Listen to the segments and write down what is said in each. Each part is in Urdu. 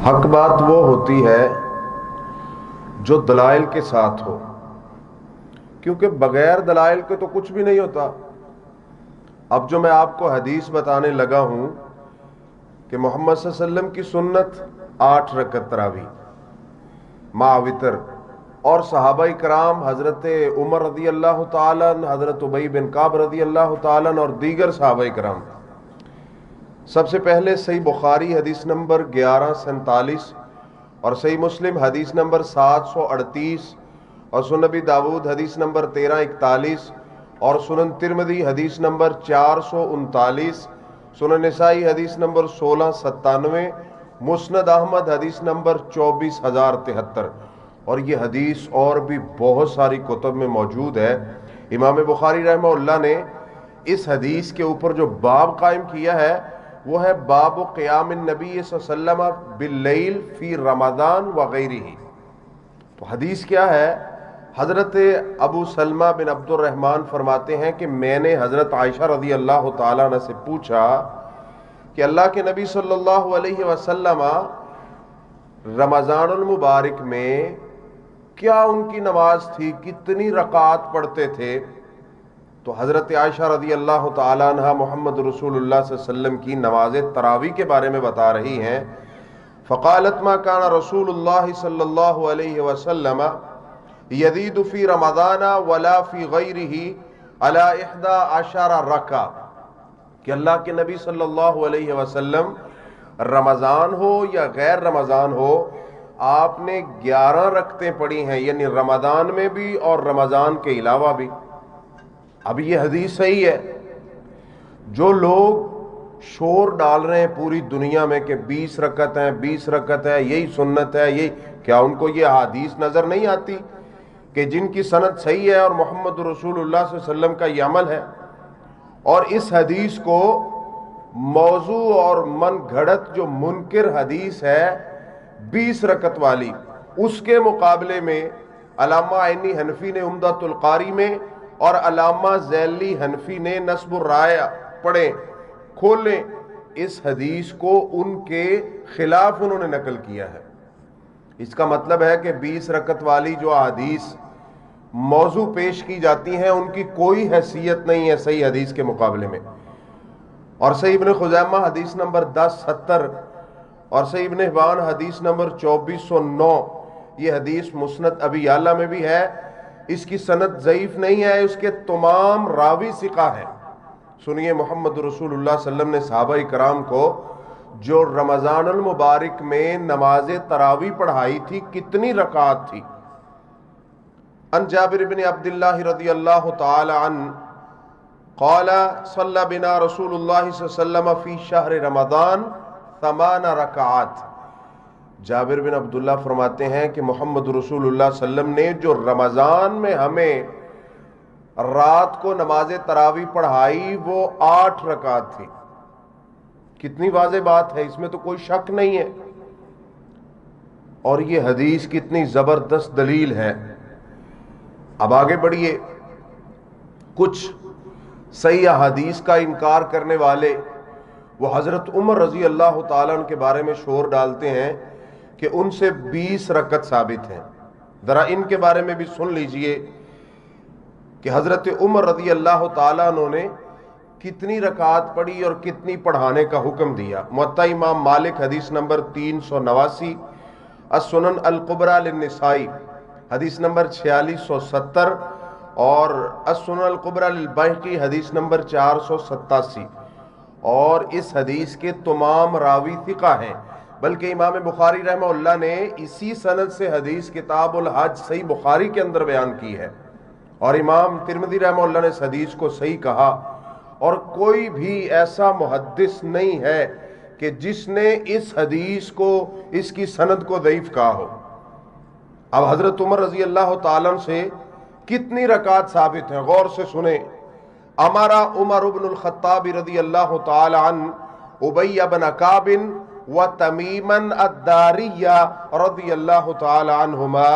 حق بات وہ ہوتی ہے جو دلائل کے ساتھ ہو، کیونکہ بغیر دلائل کے تو کچھ بھی نہیں ہوتا۔ اب جو میں آپ کو حدیث بتانے لگا ہوں کہ محمد صلی اللہ علیہ وسلم کی سنت 8 رکعت تراویح مع وتر، اور صحابہ کرام حضرت عمر رضی اللہ تعالیٰ عنہ، حضرت ابی بن کعب رضی اللہ تعالیٰ عنہ اور دیگر صحابہ کرام۔ سب سے پہلے صحیح بخاری حدیث نمبر 1147 اور صحیح مسلم حدیث نمبر 738 اور سنن نبی داود حدیث نمبر 1341 اور سنن ترمذی حدیث نمبر 439، سنن نسائی حدیث نمبر 1697، مسند احمد حدیث نمبر 24073، اور یہ حدیث اور بھی بہت ساری کتب میں موجود ہے۔ امام بخاری رحمہ اللہ نے اس حدیث کے اوپر جو باب قائم کیا ہے وہ ہے باب قیام النبی صلی اللہ علیہ وسلم باللیل فی رمضان وغیرہ۔ تو حدیث کیا ہے؟ حضرت ابو سلمہ بن عبد الرحمن فرماتے ہیں کہ میں نے حضرت عائشہ رضی اللہ تعالیٰ عنہ سے پوچھا کہ اللہ کے نبی صلی اللہ علیہ وسلم رمضان المبارک میں کیا ان کی نماز تھی، کتنی رکعات پڑھتے تھے؟ تو حضرت عائشہ رضی اللہ تعالیٰ عنہ محمد رسول اللہ صلی اللہ علیہ وسلم کی نماز تراویح کے بارے میں بتا رہی ہیں۔ فقالت ما کان رسول اللہ صلی اللہ علیہ وسلم یزید فی رمضان ولا فی غیرہ علی 11 رکعہ، کہ اللہ کے نبی صلی اللہ علیہ وسلم رمضان ہو یا غیر رمضان ہو آپ نے 11 رکعتیں پڑھی ہیں، یعنی رمضان میں بھی اور رمضان کے علاوہ بھی۔ اب یہ حدیث صحیح ہے۔ جو لوگ شور ڈال رہے ہیں پوری دنیا میں کہ 20 رکعت ہیں 20 رکعت ہے، یہی سنت ہے، یہی، کیا ان کو یہ حدیث نظر نہیں آتی کہ جن کی سند صحیح ہے اور محمد رسول اللہ صلی اللہ علیہ وسلم کا یہ عمل ہے؟ اور اس حدیث کو موضوع اور من گھڑت جو منکر حدیث ہے 20 رکعت والی، اس کے مقابلے میں علامہ عینی حنفی نے عمدۃ القاری میں اور علامہ ذیلی حنفی نے نصب الرایہ پڑھیں، کھولیں، اس حدیث کو ان کے خلاف انہوں نے نقل کیا ہے۔ اس کا مطلب ہے کہ 20 رکعت والی جو احادیث موضوع پیش کی جاتی ہیں ان کی کوئی حیثیت نہیں ہے صحیح حدیث کے مقابلے میں۔ اور صحیح ابن خزیمہ حدیث نمبر 1070 اور صحیح ابن حبان حدیث نمبر 2409، یہ حدیث مسند ابی یعلا میں بھی ہے، اس کی سند ضعیف نہیں ہے، اس کے تمام راوی ثقہ ہیں۔ سنیے محمد رسول اللہ صلی اللہ علیہ وسلم نے صحابہ کرام کو جو رمضان المبارک میں نماز تراویح پڑھائی تھی کتنی رکعات تھی۔ ان جابر بن عبداللہ رضی اللہ تعالی عنہ قال صلی بنا رسول اللہ صلی اللہ علیہ وسلم فی شہر رمضان 8 رکعات۔ جابر بن عبداللہ فرماتے ہیں کہ محمد رسول اللہ صلی اللہ علیہ وسلم نے جو رمضان میں ہمیں رات کو نماز تراویح پڑھائی وہ 8 رکعات تھی۔ کتنی واضح بات ہے، اس میں تو کوئی شک نہیں ہے۔ اور یہ حدیث کتنی زبردست دلیل ہے۔ اب آگے بڑھیے، کچھ صحیح حدیث کا انکار کرنے والے وہ حضرت عمر رضی اللہ تعالیٰ عنہ کے بارے میں شور ڈالتے ہیں کہ ان سے 20 رکعت ثابت ہیں۔ ذرا ان کے بارے میں بھی سن لیجئے کہ حضرت عمر رضی اللہ تعالیٰ عنہ نے کتنی رکعات پڑھی اور کتنی پڑھانے کا حکم دیا۔ موطا امام مالک حدیث نمبر 389، السنن الکبریٰ للنسائی حدیث نمبر 4670 اور السنن الکبریٰ للبیہقی حدیث نمبر 487، اور اس حدیث کے تمام راوی ثقہ ہیں۔ بلکہ امام بخاری رحمہ اللہ نے اسی سند سے حدیث کتاب الحج صحیح بخاری کے اندر بیان کی ہے، اور امام ترمذی رحمہ اللہ نے اس حدیث کو صحیح کہا، اور کوئی بھی ایسا محدث نہیں ہے کہ جس نے اس حدیث کو، اس کی سند کو ضعیف کہا ہو۔ اب حضرت عمر رضی اللہ تعالیٰ عنہ سے کتنی رکعات ثابت ہیں، غور سے سنیں۔ امارا عمر بن الخطاب رضی اللہ تعالی عنہ ابی بن کعب و تمیما الداری رضی اللہ تعالی عنہما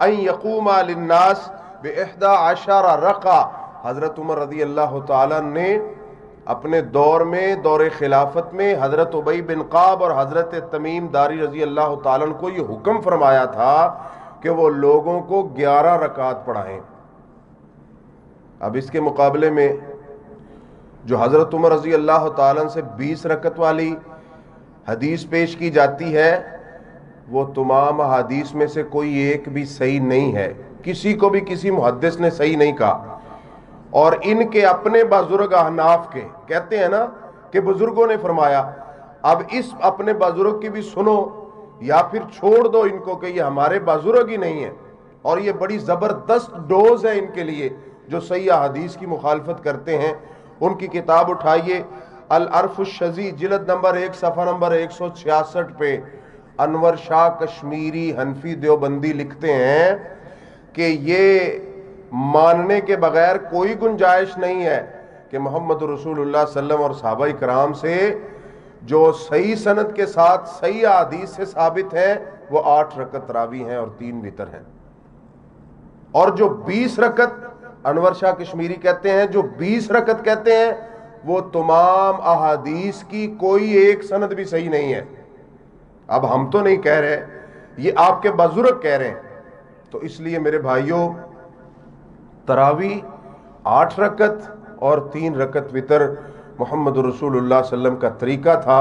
ان یقوما للناس ب11 رکعہ۔ حضرت عمر رضی اللہ تعالی نے اپنے دور میں، دور خلافت میں حضرت ابی بن قعب اور حضرت تمیم داری رضی اللہ تعالیٰ عنہ کو یہ حکم فرمایا تھا کہ وہ لوگوں کو 11 رکعت پڑھائیں۔ اب اس کے مقابلے میں جو حضرت عمر رضی اللہ تعالیٰ عنہ سے 20 رکعت والی حدیث پیش کی جاتی ہے، وہ تمام حدیث میں سے کوئی ایک بھی صحیح نہیں ہے، کسی کو بھی کسی محدث نے صحیح نہیں کہا۔ اور ان کے اپنے بزرگ احناف کے کہتے ہیں نا کہ بزرگوں نے فرمایا، اب اس اپنے بزرگ کی بھی سنو یا پھر چھوڑ دو ان کو کہ یہ ہمارے بزرگ ہی نہیں ہیں۔ اور یہ بڑی زبردست ڈوز ہے ان کے لیے جو صحیح حدیث کی مخالفت کرتے ہیں۔ ان کی کتاب اٹھائیے، العرف الشذی، جلد نمبر 1 صفحہ نمبر 166 پہ انور شاہ کشمیری حنفی دیوبندی لکھتے ہیں کہ یہ ماننے کے بغیر کوئی گنجائش نہیں ہے کہ محمد رسول اللہ صلی اللہ علیہ وسلم اور صحابہ کرام سے جو صحیح سند کے ساتھ صحیح حدیث سے ثابت ہے وہ 8 رکعت تراویح ہیں اور 3 وتر ہیں۔ اور جو 20 رکعت انور شاہ کشمیری کہتے ہیں، جو 20 رکعت کہتے ہیں، وہ تمام احادیث کی کوئی ایک سند بھی صحیح نہیں ہے۔ اب ہم تو نہیں کہہ رہے، یہ آپ کے بزرگ کہہ رہے ہیں۔ تو اس لیے میرے بھائیوں، تراویح 8 رکعت اور 3 رکعت وتر محمد رسول اللہ صلی اللہ علیہ وسلم کا طریقہ تھا۔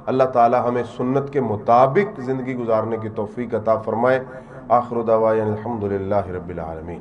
اللہ تعالی ہمیں سنت کے مطابق زندگی گزارنے کی توفیق عطا فرمائے۔ آخر دعوانا الحمدللہ رب العالمین۔